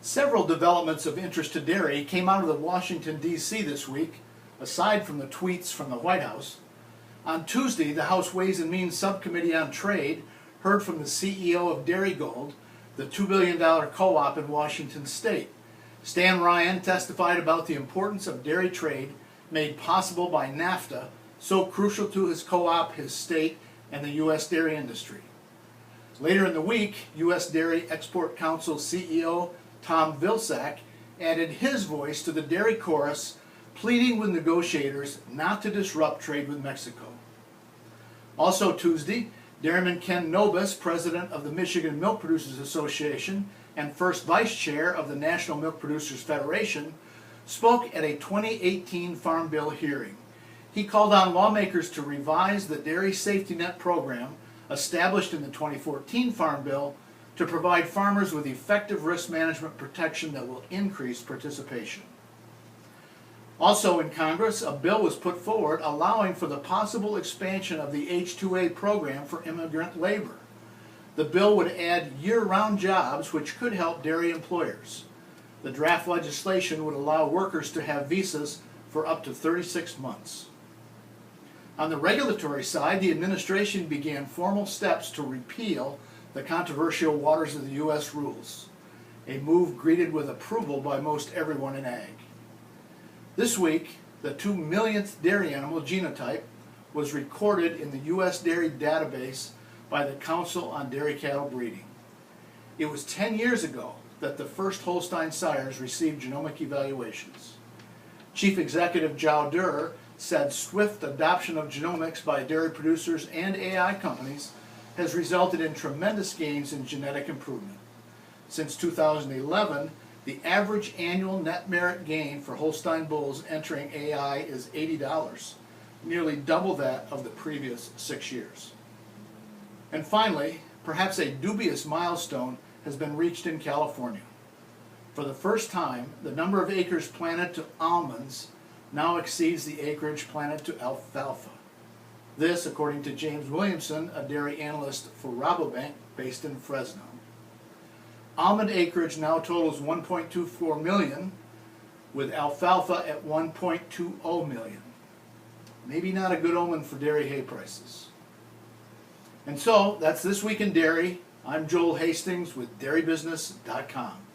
Several developments of interest to dairy came out of the Washington, D.C. this week, aside from the tweets from the White House. On Tuesday, the House Ways and Means Subcommittee on Trade heard from the CEO of Dairygold, the $2 billion co-op in Washington state. Stan Ryan testified about the importance of dairy trade made possible by NAFTA, so crucial to his co-op, his state, and the U.S. dairy industry. Later in the week, U.S. Dairy Export Council CEO Tom Vilsack added his voice to the dairy chorus, pleading with negotiators not to disrupt trade with Mexico. Also Tuesday, Dairyman Ken Nobis, president of the Michigan Milk Producers Association and first vice chair of the National Milk Producers Federation, spoke at a 2018 Farm Bill hearing. He called on lawmakers to revise the Dairy Safety Net program established in the 2014 Farm Bill to provide farmers with effective risk management protection that will increase participation. Also in Congress, a bill was put forward allowing for the possible expansion of the H-2A program for immigrant labor. The bill would add year-round jobs which could help dairy employers. The draft legislation would allow workers to have visas for up to 36 months. On the regulatory side, the administration began formal steps to repeal the controversial Waters of the U.S. rules, a move greeted with approval by most everyone in ag. This week, the 2 millionth dairy animal genotype was recorded in the U.S. Dairy Database by the Council on Dairy Cattle Breeding. It was 10 years ago that the first Holstein sires received genomic evaluations. Chief Executive Joel Hastings said swift adoption of genomics by dairy producers and AI companies has resulted in tremendous gains in genetic improvement. Since 2011, the average annual net merit gain for Holstein bulls entering AI is $80, nearly double that of the previous 6 years. And finally, perhaps a dubious milestone has been reached in California. For the first time, the number of acres planted to almonds now exceeds the acreage planted to alfalfa. This, according to James Williamson, a dairy analyst for Rabobank based in Fresno. Almond acreage now totals 1.24 million, with alfalfa at 1.20 million. Maybe not a good omen for dairy hay prices. And so, that's This Week in Dairy. I'm Joel Hastings with DairyBusiness.com.